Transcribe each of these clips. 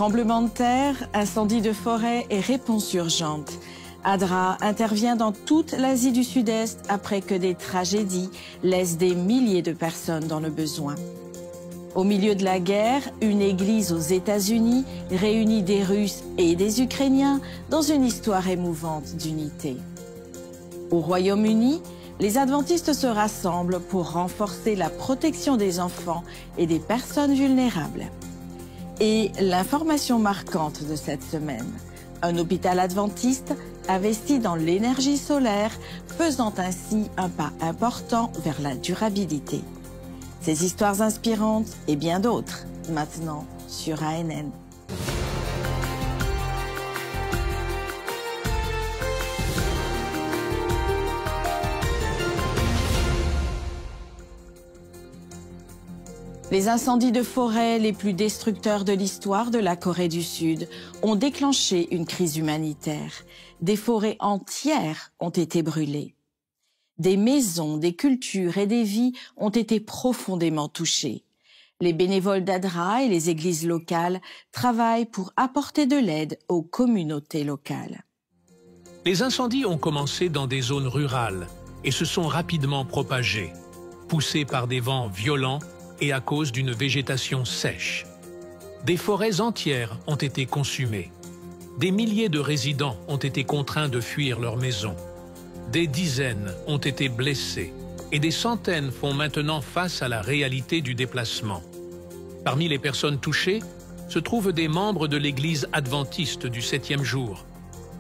Tremblement de terre, incendie de forêt et réponse urgente. ADRA intervient dans toute l'Asie du Sud-Est après que des tragédies laissent des milliers de personnes dans le besoin. Au milieu de la guerre, une église aux États-Unis réunit des Russes et des Ukrainiens dans une histoire émouvante d'unité. Au Royaume-Uni, les adventistes se rassemblent pour renforcer la protection des enfants et des personnes vulnérables. Et l'information marquante de cette semaine, un hôpital adventiste investi dans l'énergie solaire, faisant ainsi un pas important vers la durabilité. Ces histoires inspirantes et bien d'autres, maintenant sur ANN. Les incendies de forêt les plus destructeurs de l'histoire de la Corée du Sud ont déclenché une crise humanitaire. Des forêts entières ont été brûlées. Des maisons, des cultures et des vies ont été profondément touchées. Les bénévoles d'ADRA et les églises locales travaillent pour apporter de l'aide aux communautés locales. Les incendies ont commencé dans des zones rurales et se sont rapidement propagés, poussés par des vents violents et à cause d'une végétation sèche. Des forêts entières ont été consumées. Des milliers de résidents ont été contraints de fuir leurs maisons. Des dizaines ont été blessés et des centaines font maintenant face à la réalité du déplacement. Parmi les personnes touchées se trouvent des membres de l'Église adventiste du 7e jour,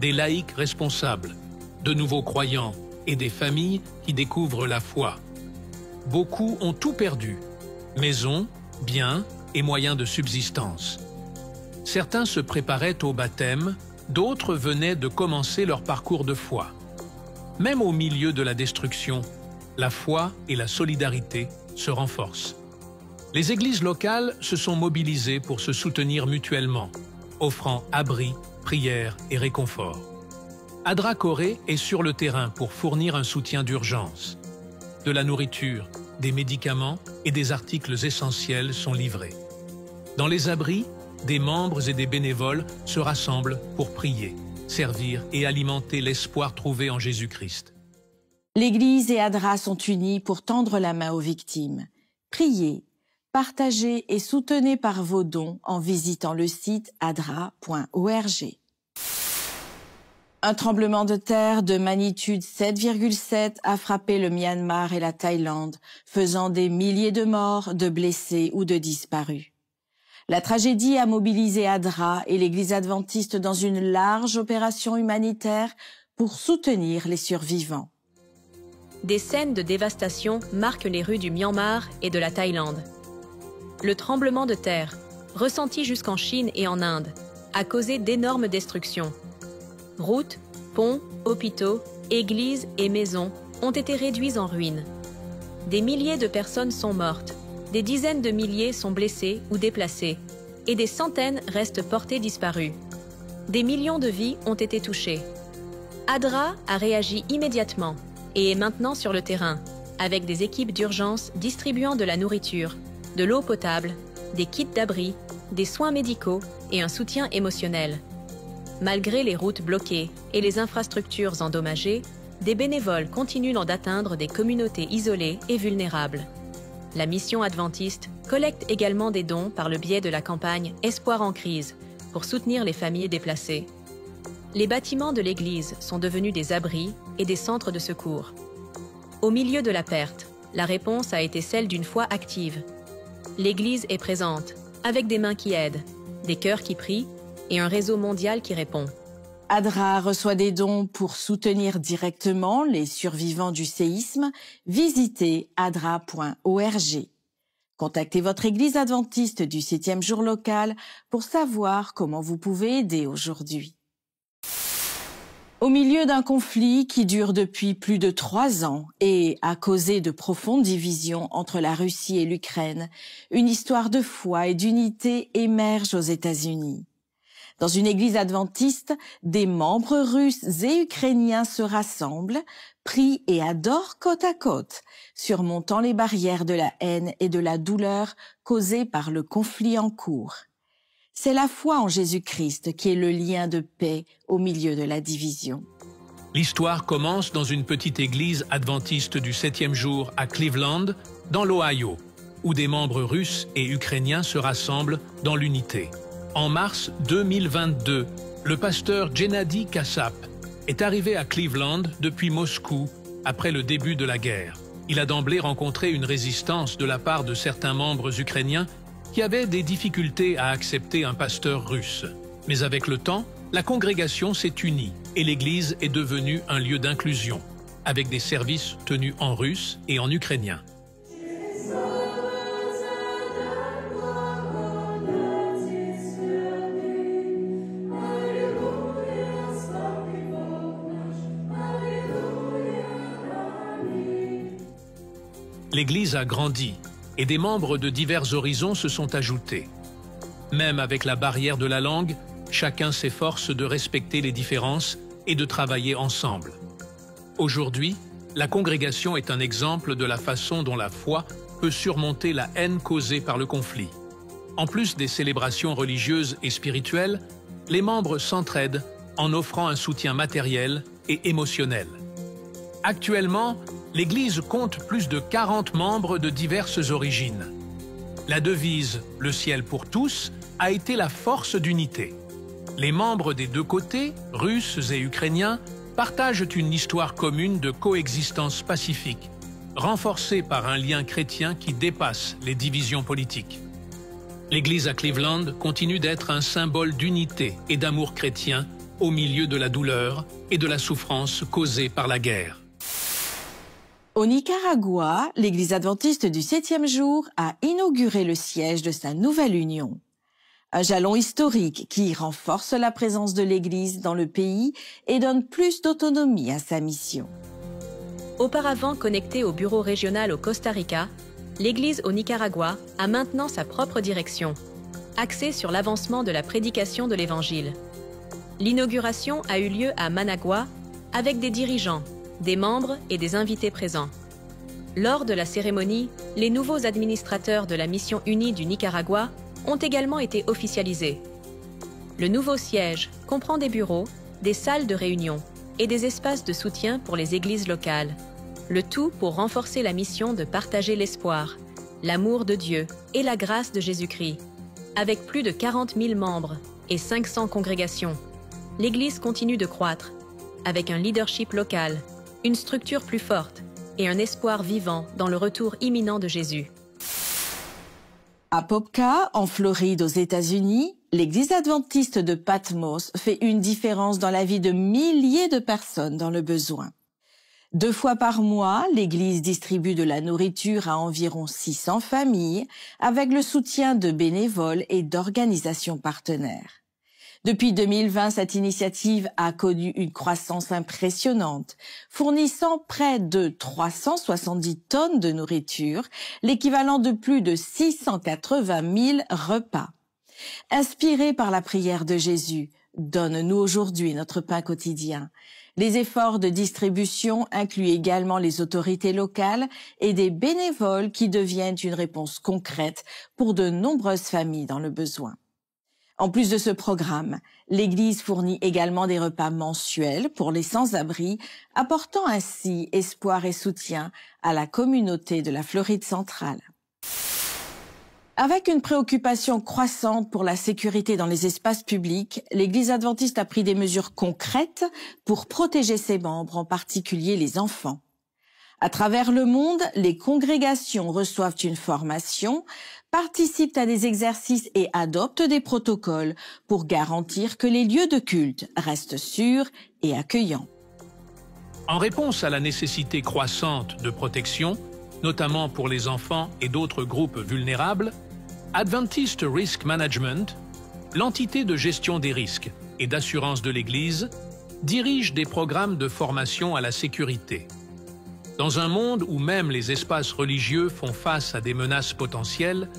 des laïcs responsables, de nouveaux croyants et des familles qui découvrent la foi. Beaucoup ont tout perdu: maisons, biens et moyens de subsistance. Certains se préparaient au baptême, d'autres venaient de commencer leur parcours de foi. Même au milieu de la destruction, la foi et la solidarité se renforcent. Les églises locales se sont mobilisées pour se soutenir mutuellement, offrant abri, prières et réconfort. ADRA Corée est sur le terrain pour fournir un soutien d'urgence. De la nourriture, des médicaments et des articles essentiels sont livrés. Dans les abris, des membres et des bénévoles se rassemblent pour prier, servir et alimenter l'espoir trouvé en Jésus-Christ. L'Église et ADRA sont unis pour tendre la main aux victimes. Priez, partagez et soutenez par vos dons en visitant le site adra.org. Un tremblement de terre de magnitude 7,7 a frappé le Myanmar et la Thaïlande, faisant des milliers de morts, de blessés ou de disparus. La tragédie a mobilisé ADRA et l'Église adventiste dans une large opération humanitaire pour soutenir les survivants. Des scènes de dévastation marquent les rues du Myanmar et de la Thaïlande. Le tremblement de terre, ressenti jusqu'en Chine et en Inde, a causé d'énormes destructions. Routes, ponts, hôpitaux, églises et maisons ont été réduits en ruines. Des milliers de personnes sont mortes, des dizaines de milliers sont blessées ou déplacées, et des centaines restent portées disparues. Des millions de vies ont été touchées. ADRA a réagi immédiatement et est maintenant sur le terrain, avec des équipes d'urgence distribuant de la nourriture, de l'eau potable, des kits d'abri, des soins médicaux et un soutien émotionnel. Malgré les routes bloquées et les infrastructures endommagées, des bénévoles continuent d'atteindre des communautés isolées et vulnérables. La mission adventiste collecte également des dons par le biais de la campagne Espoir en crise pour soutenir les familles déplacées. Les bâtiments de l'église sont devenus des abris et des centres de secours. Au milieu de la perte, la réponse a été celle d'une foi active. L'église est présente, avec des mains qui aident, des cœurs qui prient et un réseau mondial qui répond. ADRA reçoit des dons pour soutenir directement les survivants du séisme. Visitez adra.org. Contactez votre église adventiste du 7e jour local pour savoir comment vous pouvez aider aujourd'hui. Au milieu d'un conflit qui dure depuis plus de 3 ans et a causé de profondes divisions entre la Russie et l'Ukraine, une histoire de foi et d'unité émerge aux États-Unis. Dans une église adventiste, des membres russes et ukrainiens se rassemblent, prient et adorent côte à côte, surmontant les barrières de la haine et de la douleur causées par le conflit en cours. C'est la foi en Jésus-Christ qui est le lien de paix au milieu de la division. L'histoire commence dans une petite église adventiste du 7e jour à Cleveland, dans l'Ohio, où des membres russes et ukrainiens se rassemblent dans l'unité. En mars 2022, le pasteur Gennady Kassap est arrivé à Cleveland depuis Moscou après le début de la guerre. Il a d'emblée rencontré une résistance de la part de certains membres ukrainiens qui avaient des difficultés à accepter un pasteur russe. Mais avec le temps, la congrégation s'est unie et l'église est devenue un lieu d'inclusion, avec des services tenus en russe et en ukrainien. L'église a grandi et des membres de divers horizons se sont ajoutés. Même avec la barrière de la langue, chacun s'efforce de respecter les différences et de travailler ensemble. Aujourd'hui, la congrégation est un exemple de la façon dont la foi peut surmonter la haine causée par le conflit. En plus des célébrations religieuses et spirituelles, les membres s'entraident en offrant un soutien matériel et émotionnel. Actuellement, l'Église compte plus de 40 membres de diverses origines. La devise « Le ciel pour tous » a été la force d'unité. Les membres des deux côtés, Russes et Ukrainiens, partagent une histoire commune de coexistence pacifique, renforcée par un lien chrétien qui dépasse les divisions politiques. L'Église à Cleveland continue d'être un symbole d'unité et d'amour chrétien au milieu de la douleur et de la souffrance causée par la guerre. Au Nicaragua, l'Église adventiste du 7e jour a inauguré le siège de sa nouvelle union. Un jalon historique qui renforce la présence de l'Église dans le pays et donne plus d'autonomie à sa mission. Auparavant connectée au bureau régional au Costa Rica, l'Église au Nicaragua a maintenant sa propre direction, axée sur l'avancement de la prédication de l'Évangile. L'inauguration a eu lieu à Managua avec des dirigeants, des membres et des invités présents. Lors de la cérémonie, les nouveaux administrateurs de la Mission unie du Nicaragua ont également été officialisés. Le nouveau siège comprend des bureaux, des salles de réunion et des espaces de soutien pour les églises locales. Le tout pour renforcer la mission de partager l'espoir, l'amour de Dieu et la grâce de Jésus-Christ. Avec plus de 40 000 membres et 500 congrégations, l'Église continue de croître, avec un leadership local, une structure plus forte et un espoir vivant dans le retour imminent de Jésus. À Popka, en Floride, aux États-Unis, l'Église adventiste de Patmos fait une différence dans la vie de milliers de personnes dans le besoin. 2 fois par mois, l'Église distribue de la nourriture à environ 600 familles avec le soutien de bénévoles et d'organisations partenaires. Depuis 2020, cette initiative a connu une croissance impressionnante, fournissant près de 370 tonnes de nourriture, l'équivalent de plus de 680 000 repas. Inspirée par la prière de Jésus, « Donne-nous aujourd'hui notre pain quotidien », les efforts de distribution incluent également les autorités locales et des bénévoles qui deviennent une réponse concrète pour de nombreuses familles dans le besoin. En plus de ce programme, l'Église fournit également des repas mensuels pour les sans-abri, apportant ainsi espoir et soutien à la communauté de la Floride centrale. Avec une préoccupation croissante pour la sécurité dans les espaces publics, l'Église adventiste a pris des mesures concrètes pour protéger ses membres, en particulier les enfants. À travers le monde, les congrégations reçoivent une formation, participent à des exercices et adoptent des protocoles pour garantir que les lieux de culte restent sûrs et accueillants. En réponse à la nécessité croissante de protection, notamment pour les enfants et d'autres groupes vulnérables, Adventist Risk Management, l'entité de gestion des risques et d'assurance de l'Église, dirige des programmes de formation à la sécurité. Dans un monde où même les espaces religieux font face à des menaces potentielles,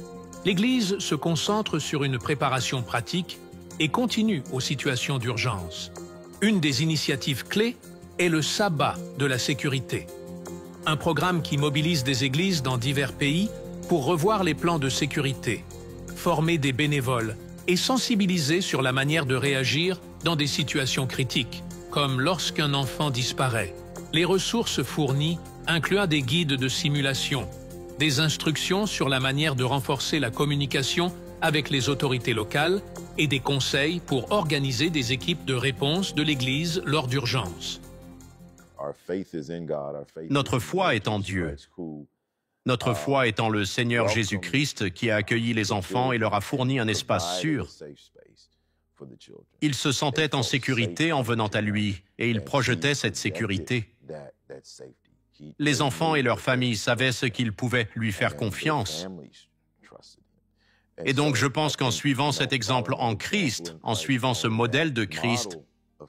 l'Église se concentre sur une préparation pratique et continue aux situations d'urgence. Une des initiatives clés est le Sabbat de la sécurité, un programme qui mobilise des églises dans divers pays pour revoir les plans de sécurité, former des bénévoles et sensibiliser sur la manière de réagir dans des situations critiques, comme lorsqu'un enfant disparaît. Les ressources fournies incluent des guides de simulation, des instructions sur la manière de renforcer la communication avec les autorités locales et des conseils pour organiser des équipes de réponse de l'Église lors d'urgences. Notre foi est en Dieu. Notre foi est en le Seigneur Jésus-Christ qui a accueilli les enfants et leur a fourni un espace sûr. Ils se sentaient en sécurité en venant à lui et ils projetaient cette sécurité. Les enfants et leurs familles savaient ce qu'ils pouvaient lui faire confiance. Et donc je pense qu'en suivant cet exemple en Christ, en suivant ce modèle de Christ,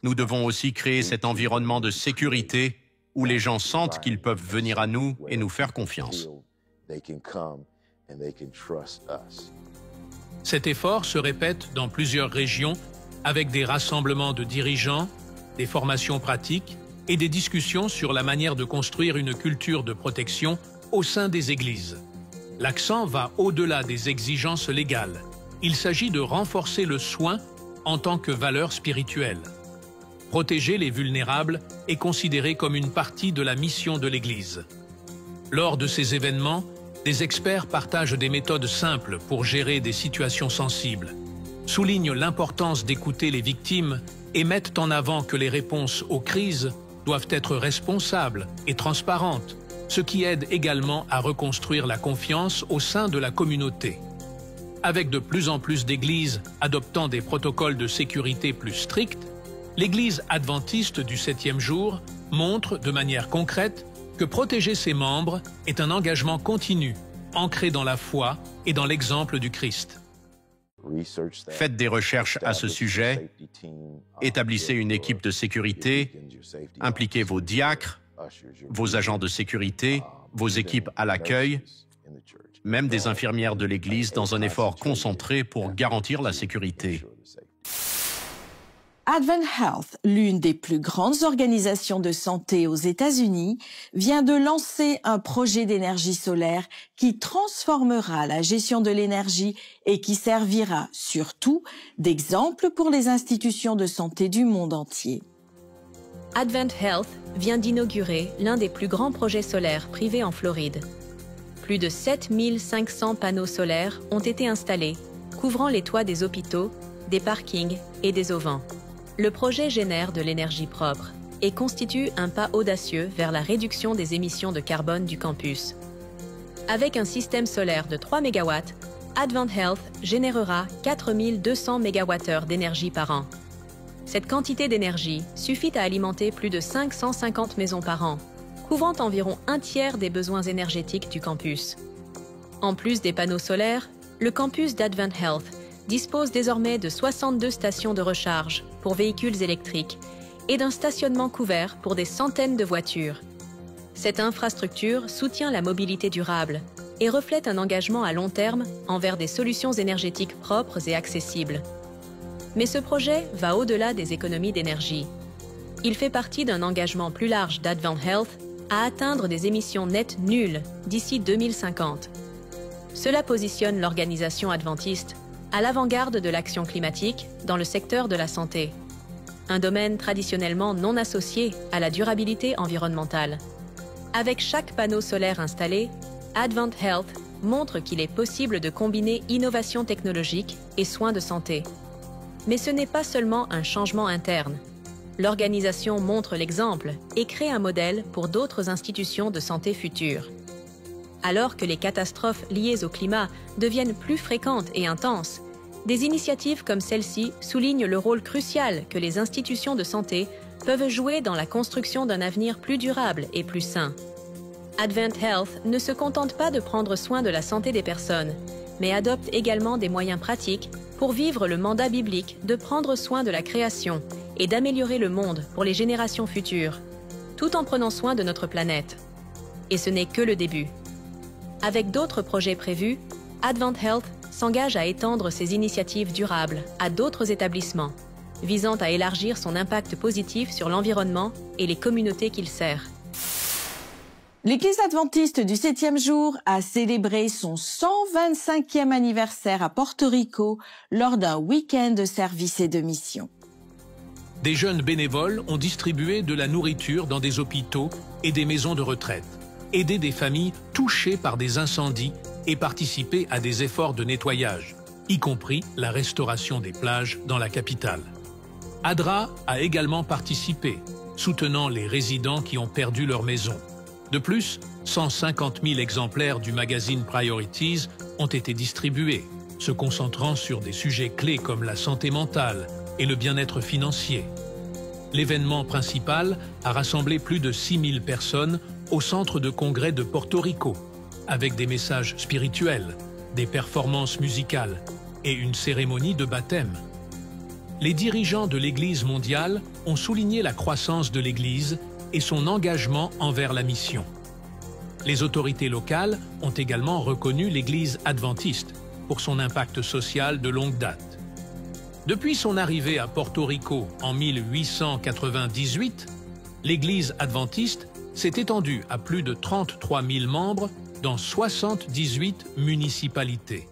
nous devons aussi créer cet environnement de sécurité où les gens sentent qu'ils peuvent venir à nous et nous faire confiance. Cet effort se répète dans plusieurs régions avec des rassemblements de dirigeants, des formations pratiques et des discussions sur la manière de construire une culture de protection au sein des églises. L'accent va au-delà des exigences légales. Il s'agit de renforcer le soin en tant que valeur spirituelle. Protéger les vulnérables est considéré comme une partie de la mission de l'Église. Lors de ces événements, des experts partagent des méthodes simples pour gérer des situations sensibles, soulignent l'importance d'écouter les victimes et mettent en avant que les réponses aux crises doivent être responsables et transparentes, ce qui aide également à reconstruire la confiance au sein de la communauté. Avec de plus en plus d'églises adoptant des protocoles de sécurité plus stricts, l'Église adventiste du 7e jour montre de manière concrète que protéger ses membres est un engagement continu, ancré dans la foi et dans l'exemple du Christ. Faites des recherches à ce sujet, établissez une équipe de sécurité, impliquez vos diacres, vos agents de sécurité, vos équipes à l'accueil, même des infirmières de l'Église dans un effort concentré pour garantir la sécurité. Advent Health, l'une des plus grandes organisations de santé aux États-Unis, vient de lancer un projet d'énergie solaire qui transformera la gestion de l'énergie et qui servira surtout d'exemple pour les institutions de santé du monde entier. Advent Health vient d'inaugurer l'un des plus grands projets solaires privés en Floride. Plus de 7500 panneaux solaires ont été installés, couvrant les toits des hôpitaux, des parkings et des auvents. Le projet génère de l'énergie propre et constitue un pas audacieux vers la réduction des émissions de carbone du campus. Avec un système solaire de 3 MW, Advent Health générera 4200 MWh d'énergie par an. Cette quantité d'énergie suffit à alimenter plus de 550 maisons par an, couvrant environ un tiers des besoins énergétiques du campus. En plus des panneaux solaires, le campus d'Advent Health dispose désormais de 62 stations de recharge pour véhicules électriques et d'un stationnement couvert pour des centaines de voitures. Cette infrastructure soutient la mobilité durable et reflète un engagement à long terme envers des solutions énergétiques propres et accessibles. Mais ce projet va au-delà des économies d'énergie. Il fait partie d'un engagement plus large d'Advent Health à atteindre des émissions nettes nulles d'ici 2050. Cela positionne l'organisation adventiste à l'avant-garde de l'action climatique dans le secteur de la santé, un domaine traditionnellement non associé à la durabilité environnementale. Avec chaque panneau solaire installé, Advent Health montre qu'il est possible de combiner innovation technologique et soins de santé. Mais ce n'est pas seulement un changement interne. L'organisation montre l'exemple et crée un modèle pour d'autres institutions de santé futures. Alors que les catastrophes liées au climat deviennent plus fréquentes et intenses, des initiatives comme celle-ci soulignent le rôle crucial que les institutions de santé peuvent jouer dans la construction d'un avenir plus durable et plus sain. Advent Health ne se contente pas de prendre soin de la santé des personnes, mais adopte également des moyens pratiques pour vivre le mandat biblique de prendre soin de la création et d'améliorer le monde pour les générations futures, tout en prenant soin de notre planète. Et ce n'est que le début. Avec d'autres projets prévus, Advent Health s'engage à étendre ses initiatives durables à d'autres établissements, visant à élargir son impact positif sur l'environnement et les communautés qu'il sert. L'Église adventiste du 7e jour a célébré son 125e anniversaire à Porto Rico lors d'un week-end de service et de mission. Des jeunes bénévoles ont distribué de la nourriture dans des hôpitaux et des maisons de retraite, aidé des familles touchées par des incendies et participé à des efforts de nettoyage, y compris la restauration des plages dans la capitale. ADRA a également participé, soutenant les résidents qui ont perdu leur maison. De plus, 150 000 exemplaires du magazine Priorities ont été distribués, se concentrant sur des sujets clés comme la santé mentale et le bien-être financier. L'événement principal a rassemblé plus de 6 000 personnes au centre de congrès de Porto Rico, avec des messages spirituels, des performances musicales et une cérémonie de baptême. Les dirigeants de l'Église mondiale ont souligné la croissance de l'Église et son engagement envers la mission. Les autorités locales ont également reconnu l'Église adventiste pour son impact social de longue date. Depuis son arrivée à Porto Rico en 1898, l'Église adventiste s'est étendue à plus de 33 000 membres dans 78 municipalités.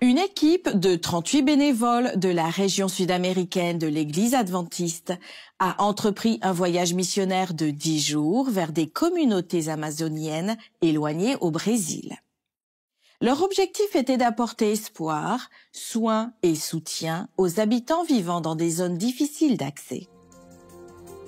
Une équipe de 38 bénévoles de la région sud-américaine de l'Église adventiste a entrepris un voyage missionnaire de 10 jours vers des communautés amazoniennes éloignées au Brésil. Leur objectif était d'apporter espoir, soins et soutien aux habitants vivant dans des zones difficiles d'accès.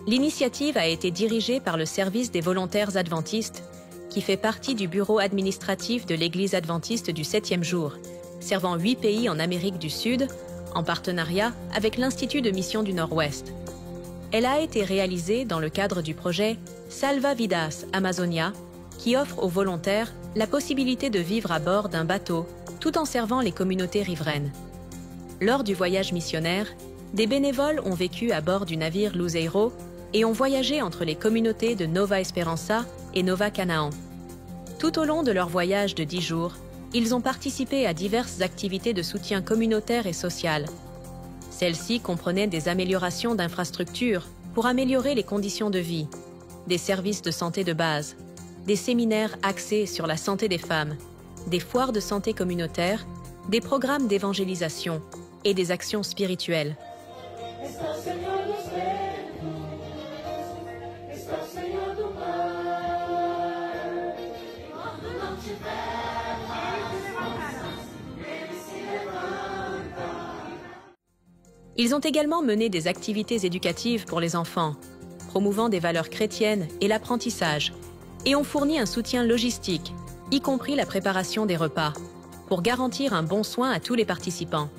L'initiative a été dirigée par le Service des volontaires adventistes, qui fait partie du bureau administratif de l'Église adventiste du 7e jour, servant 8 pays en Amérique du Sud, en partenariat avec l'Institut de mission du Nord-Ouest. Elle a été réalisée dans le cadre du projet Salva Vidas Amazonia, qui offre aux volontaires la possibilité de vivre à bord d'un bateau tout en servant les communautés riveraines. Lors du voyage missionnaire, des bénévoles ont vécu à bord du navire Luzeiro et ont voyagé entre les communautés de Nova Esperança et Nova Canaan. Tout au long de leur voyage de 10 jours, ils ont participé à diverses activités de soutien communautaire et social. Celles-ci comprenaient des améliorations d'infrastructures pour améliorer les conditions de vie, des services de santé de base, des séminaires axés sur la santé des femmes, des foires de santé communautaire, des programmes d'évangélisation et des actions spirituelles. Ils ont également mené des activités éducatives pour les enfants, promouvant des valeurs chrétiennes et l'apprentissage, et ont fourni un soutien logistique, y compris la préparation des repas, pour garantir un bon soin à tous les participants.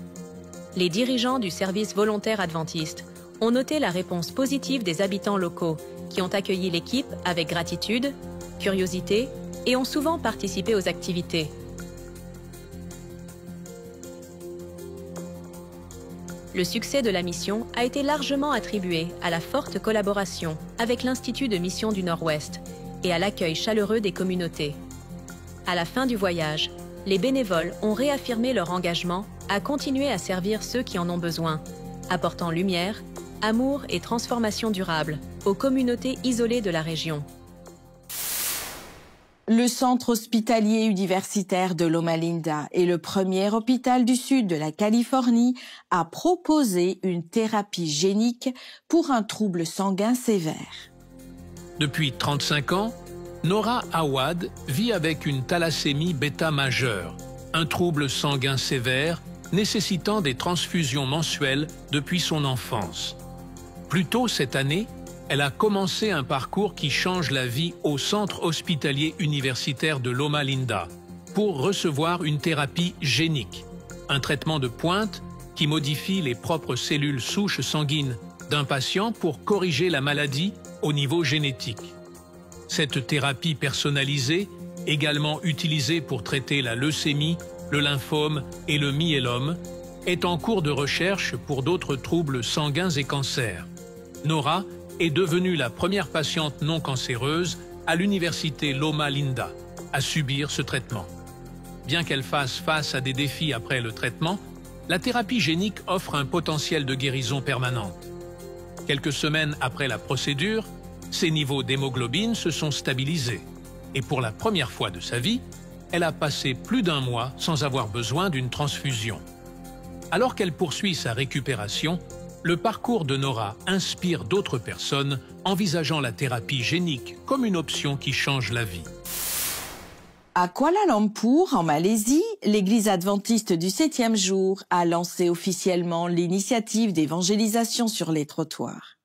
Les dirigeants du service volontaire adventiste ont noté la réponse positive des habitants locaux, qui ont accueilli l'équipe avec gratitude, curiosité et ont souvent participé aux activités. Le succès de la mission a été largement attribué à la forte collaboration avec l'Institut de mission du Nord-Ouest et à l'accueil chaleureux des communautés. À la fin du voyage, les bénévoles ont réaffirmé leur engagement à continuer à servir ceux qui en ont besoin, apportant lumière, amour et transformation durable aux communautés isolées de la région. Le centre hospitalier universitaire de Loma Linda est le premier hôpital du sud de la Californie à proposer une thérapie génique pour un trouble sanguin sévère. Depuis 35 ans, Nora Awad vit avec une thalassémie bêta majeure, un trouble sanguin sévère nécessitant des transfusions mensuelles depuis son enfance. Plus tôt cette année, elle a commencé un parcours qui change la vie au centre hospitalier universitaire de Loma Linda pour recevoir une thérapie génique, un traitement de pointe qui modifie les propres cellules souches sanguines d'un patient pour corriger la maladie au niveau génétique. Cette thérapie personnalisée, également utilisée pour traiter la leucémie, le lymphome et le myélome, est en cours de recherche pour d'autres troubles sanguins et cancers. Nora est devenue la première patiente non cancéreuse à l'université Loma Linda à subir ce traitement. Bien qu'elle fasse face à des défis après le traitement, la thérapie génique offre un potentiel de guérison permanente. Quelques semaines après la procédure, Ses niveaux d'hémoglobine se sont stabilisés. Et pour la première fois de sa vie, elle a passé plus d'un mois sans avoir besoin d'une transfusion. Alors qu'elle poursuit sa récupération, le parcours de Nora inspire d'autres personnes envisageant la thérapie génique comme une option qui change la vie. À Kuala Lumpur, en Malaisie, l'Église adventiste du 7e jour a lancé officiellement l'initiative d'évangélisation sur les trottoirs.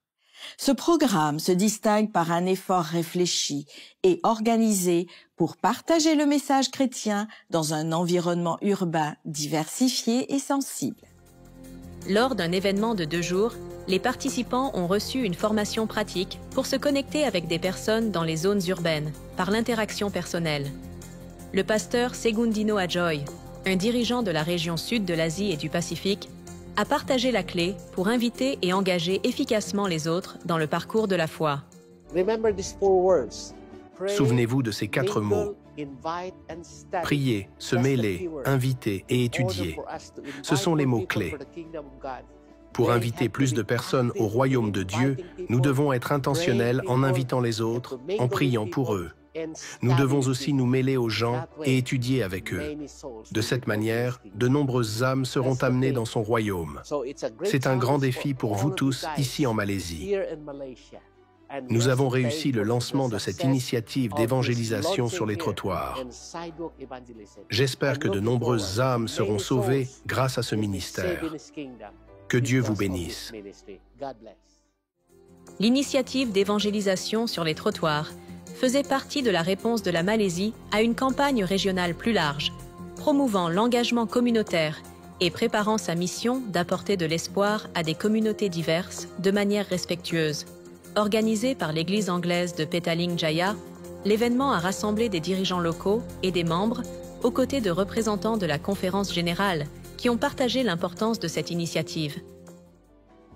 Ce programme se distingue par un effort réfléchi et organisé pour partager le message chrétien dans un environnement urbain diversifié et sensible. Lors d'un événement de 2 jours, les participants ont reçu une formation pratique pour se connecter avec des personnes dans les zones urbaines, par l'interaction personnelle. Le pasteur Segundino Ajoy, un dirigeant de la région sud de l'Asie et du Pacifique, a partagé la clé pour inviter et engager efficacement les autres dans le parcours de la foi. Souvenez-vous de ces 4 mots. Prier, se mêler, inviter et étudier. Ce sont les mots-clés. Pour inviter plus de personnes au royaume de Dieu, nous devons être intentionnels en invitant les autres, en priant pour eux. Nous devons aussi nous mêler aux gens et étudier avec eux. De cette manière, de nombreuses âmes seront amenées dans son royaume. C'est un grand défi pour vous tous ici en Malaisie. Nous avons réussi le lancement de cette initiative d'évangélisation sur les trottoirs. J'espère que de nombreuses âmes seront sauvées grâce à ce ministère. Que Dieu vous bénisse. L'initiative d'évangélisation sur les trottoirs faisait partie de la réponse de la Malaisie à une campagne régionale plus large, promouvant l'engagement communautaire et préparant sa mission d'apporter de l'espoir à des communautés diverses de manière respectueuse. Organisé par l'église anglaise de Petaling Jaya, l'événement a rassemblé des dirigeants locaux et des membres, aux côtés de représentants de la conférence générale, qui ont partagé l'importance de cette initiative.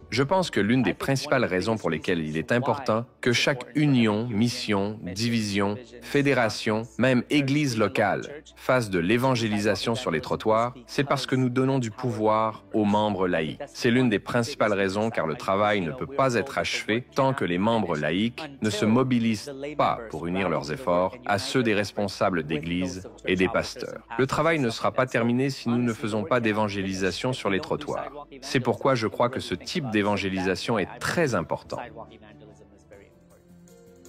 Je pense que l'une des principales raisons pour lesquelles il est important que chaque union, mission, division, fédération, même église locale fasse de l'évangélisation sur les trottoirs, c'est parce que nous donnons du pouvoir aux membres laïcs. C'est l'une des principales raisons car le travail ne peut pas être achevé tant que les membres laïcs ne se mobilisent pas pour unir leurs efforts à ceux des responsables d'église et des pasteurs. Le travail ne sera pas terminé si nous ne faisons pas d'évangélisation sur les trottoirs. C'est pourquoi je crois que ce type d'évangélisation est très important.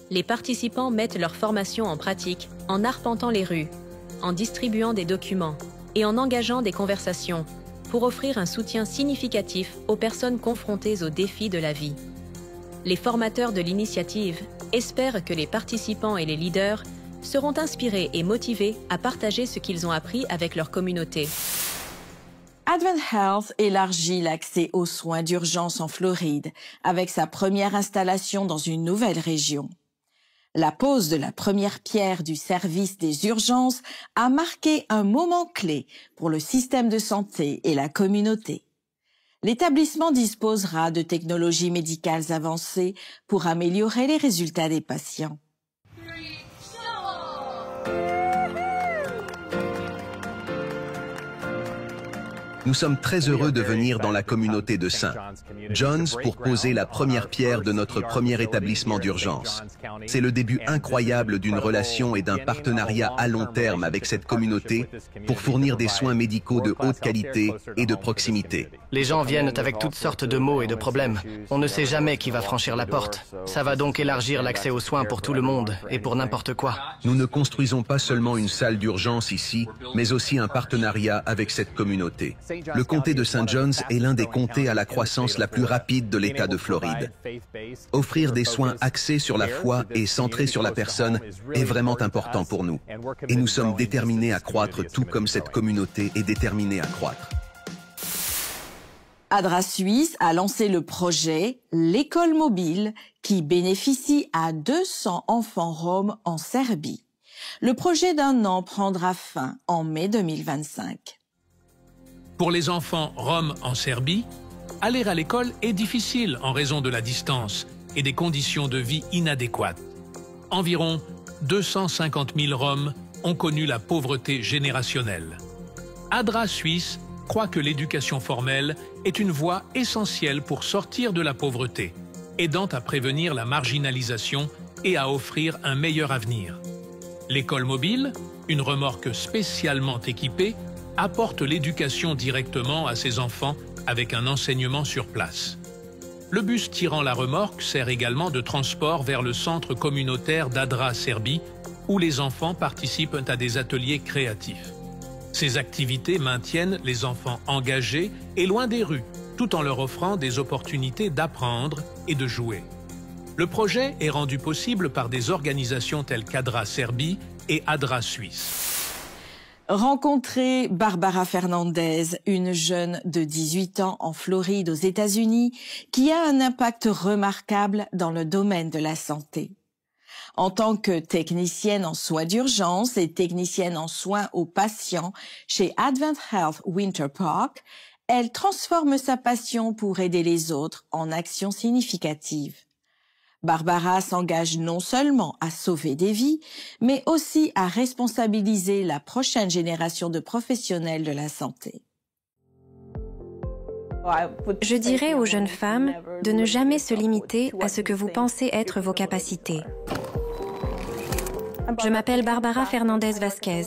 Les participants mettent leur formation en pratique en arpentant les rues, en distribuant des documents et en engageant des conversations pour offrir un soutien significatif aux personnes confrontées aux défis de la vie. Les formateurs de l'initiative espèrent que les participants et les leaders seront inspirés et motivés à partager ce qu'ils ont appris avec leur communauté. Advent Health élargit l'accès aux soins d'urgence en Floride avec sa première installation dans une nouvelle région. La pose de la première pierre du service des urgences a marqué un moment clé pour le système de santé et la communauté. L'établissement disposera de technologies médicales avancées pour améliorer les résultats des patients. Nous sommes très heureux de venir dans la communauté de St. John's pour poser la première pierre de notre premier établissement d'urgence. C'est le début incroyable d'une relation et d'un partenariat à long terme avec cette communauté pour fournir des soins médicaux de haute qualité et de proximité. Les gens viennent avec toutes sortes de maux et de problèmes. On ne sait jamais qui va franchir la porte. Ça va donc élargir l'accès aux soins pour tout le monde et pour n'importe quoi. Nous ne construisons pas seulement une salle d'urgence ici, mais aussi un partenariat avec cette communauté. Le comté de St. John's est l'un des comtés à la croissance la plus rapide de l'État de Floride. Offrir des soins axés sur la foi et centrés sur la personne est vraiment important pour nous. Et nous sommes déterminés à croître tout comme cette communauté est déterminée à croître. ADRA Suisse a lancé le projet L'école mobile qui bénéficie à 200 enfants roms en Serbie. Le projet d'1 an prendra fin en mai 2025. Pour les enfants roms en Serbie, aller à l'école est difficile en raison de la distance et des conditions de vie inadéquates. Environ 250 000 Roms ont connu la pauvreté générationnelle. ADRA Suisse croit que l'éducation formelle est une voie essentielle pour sortir de la pauvreté. aidant à prévenir la marginalisation et à offrir un meilleur avenir. L'école mobile, une remorque spécialement équipée, apporte l'éducation directement à ses enfants avec un enseignement sur place. Le bus tirant la remorque sert également de transport vers le centre communautaire d'Adra Serbie, où les enfants participent à des ateliers créatifs. Ces activités maintiennent les enfants engagés et loin des rues, tout en leur offrant des opportunités d'apprendre et de jouer. Le projet est rendu possible par des organisations telles qu'Adra Serbie et Adra Suisse. Rencontrer Barbara Fernandez, une jeune de 18 ans en Floride aux États-Unis, qui a un impact remarquable dans le domaine de la santé. En tant que technicienne en soins d'urgence et technicienne en soins aux patients chez Advent Health Winter Park, elle transforme sa passion pour aider les autres en actions significatives. Barbara s'engage non seulement à sauver des vies, mais aussi à responsabiliser la prochaine génération de professionnels de la santé. Je dirais aux jeunes femmes de ne jamais se limiter à ce que vous pensez être vos capacités. Je m'appelle Barbara Fernandez Vasquez.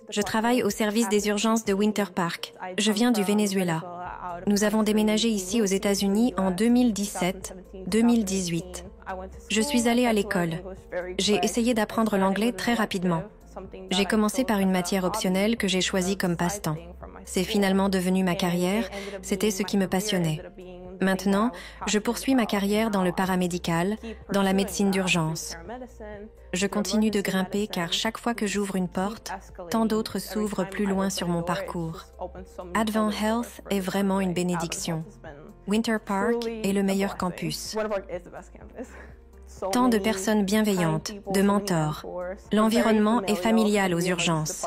Je travaille au service des urgences de Winter Park. Je viens du Venezuela. Nous avons déménagé ici aux États-Unis en 2017-2018. Je suis allée à l'école. J'ai essayé d'apprendre l'anglais très rapidement. J'ai commencé par une matière optionnelle que j'ai choisie comme passe-temps. C'est finalement devenu ma carrière, c'était ce qui me passionnait. Maintenant, je poursuis ma carrière dans le paramédical, dans la médecine d'urgence. Je continue de grimper car chaque fois que j'ouvre une porte, tant d'autres s'ouvrent plus loin sur mon parcours. Advent Health est vraiment une bénédiction. Winter Park est le meilleur campus. Tant de personnes bienveillantes, de mentors. L'environnement est familial aux urgences.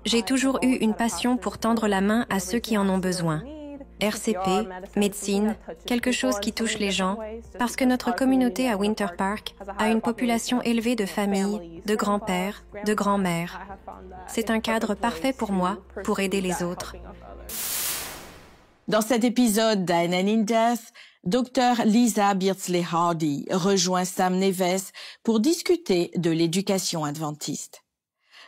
J'ai toujours eu une passion pour tendre la main à ceux qui en ont besoin. RCP, médecine, quelque chose qui touche les gens, parce que notre communauté à Winter Park a une population élevée de familles, de grands-pères, de grands-mères. C'est un cadre parfait pour moi, pour aider les autres. Dans cet épisode d'ANN in Death, Dr Lisa Beardsley Hardy rejoint Sam Neves pour discuter de l'éducation adventiste.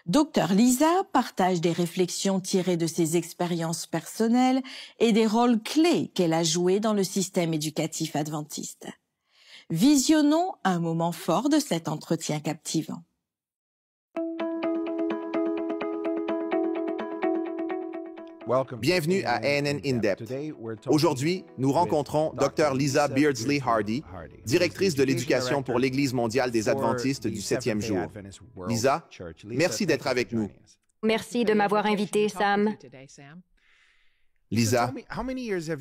Dr Lisa partage des réflexions tirées de ses expériences personnelles et des rôles clés qu'elle a joués dans le système éducatif adventiste. Visionnons un moment fort de cet entretien captivant. Bienvenue à ANN In Depth. Aujourd'hui, nous rencontrons Dr Lisa Beardsley Hardy, directrice de l'éducation pour l'Église mondiale des Adventistes du 7e jour. Lisa, merci d'être avec nous. Merci de m'avoir invité, Sam. Lisa,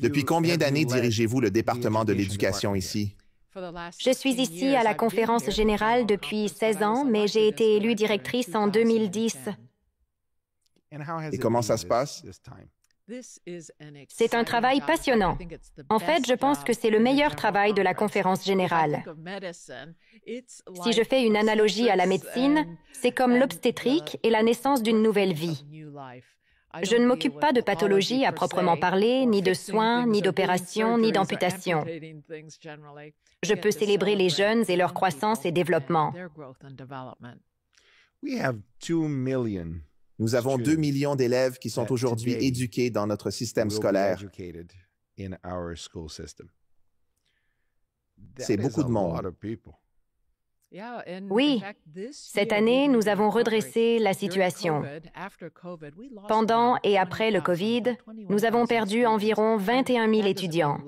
depuis combien d'années dirigez-vous le département de l'éducation ici? Je suis ici à la conférence générale depuis 16 ans, mais j'ai été élue directrice en 2010. Et comment ça se passe? C'est un travail passionnant. En fait, je pense que c'est le meilleur travail de la conférence générale. Si je fais une analogie à la médecine, c'est comme l'obstétrique et la naissance d'une nouvelle vie. Je ne m'occupe pas de pathologie à proprement parler, ni de soins, ni d'opérations, ni d'amputations. Je peux célébrer les jeunes et leur croissance et développement. Nous avons 2 millions d'élèves qui sont aujourd'hui éduqués dans notre système scolaire. C'est beaucoup de monde. Oui, cette année, nous avons redressé la situation. Pendant et après le COVID, nous avons perdu environ 21 000 étudiants.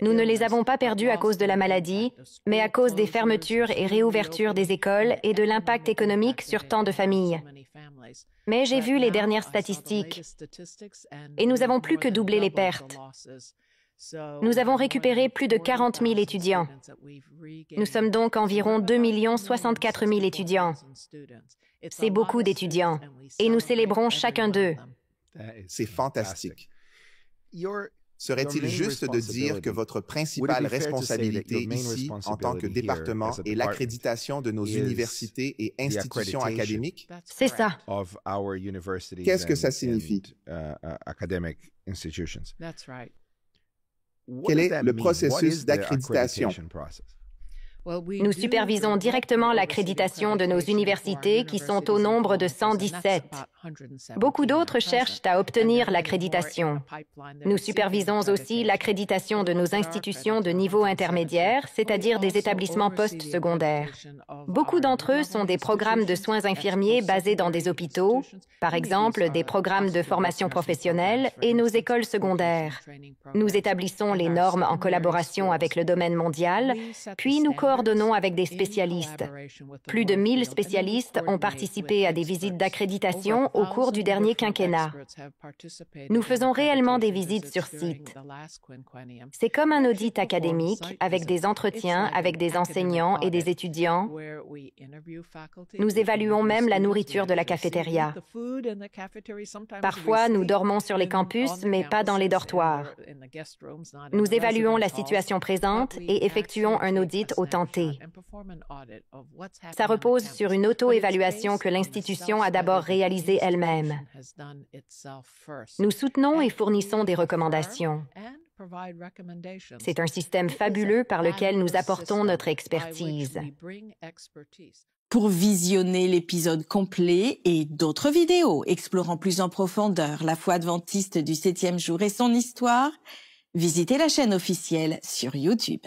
Nous ne les avons pas perdus à cause de la maladie, mais à cause des fermetures et réouvertures des écoles et de l'impact économique sur tant de familles. Mais j'ai vu les dernières statistiques et nous avons plus que doublé les pertes. Nous avons récupéré plus de 40 000 étudiants. Nous sommes donc environ 2 064 000 étudiants. C'est beaucoup d'étudiants et nous célébrons chacun d'eux. C'est fantastique. Serait-il juste de dire que votre principale responsabilité ici, en tant que département, est l'accréditation de nos universités et institutions académiques? C'est ça. Qu'est-ce que ça signifie? Quel est le processus d'accréditation? Nous supervisons directement l'accréditation de nos universités qui sont au nombre de 117. Beaucoup d'autres cherchent à obtenir l'accréditation. Nous supervisons aussi l'accréditation de nos institutions de niveau intermédiaire, c'est-à-dire des établissements postsecondaires. Beaucoup d'entre eux sont des programmes de soins infirmiers basés dans des hôpitaux, par exemple des programmes de formation professionnelle et nos écoles secondaires. Nous établissons les normes en collaboration avec le domaine mondial, puis nous coordonnons avec des spécialistes. Plus de 1000 spécialistes ont participé à des visites d'accréditation au cours du dernier quinquennat. Nous faisons réellement des visites sur site. C'est comme un audit académique avec des entretiens avec des enseignants et des étudiants. Nous évaluons même la nourriture de la cafétéria. Parfois, nous dormons sur les campus, mais pas dans les dortoirs. Nous évaluons la situation présente et effectuons un audit au temps T. Ça repose sur une auto-évaluation que l'institution a d'abord réalisée elle-même. Nous soutenons et fournissons des recommandations. C'est un système fabuleux par lequel nous apportons notre expertise. Pour visionner l'épisode complet et d'autres vidéos explorant plus en profondeur la foi adventiste du 7e jour et son histoire, visitez la chaîne officielle sur YouTube.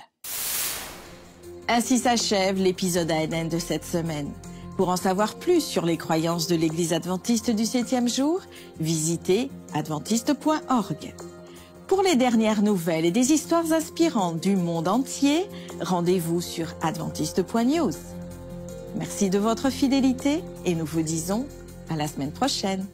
Ainsi s'achève l'épisode ANN de cette semaine. Pour en savoir plus sur les croyances de l'Église adventiste du 7e jour, visitez adventiste.org. Pour les dernières nouvelles et des histoires inspirantes du monde entier, rendez-vous sur adventiste.news. Merci de votre fidélité et nous vous disons à la semaine prochaine.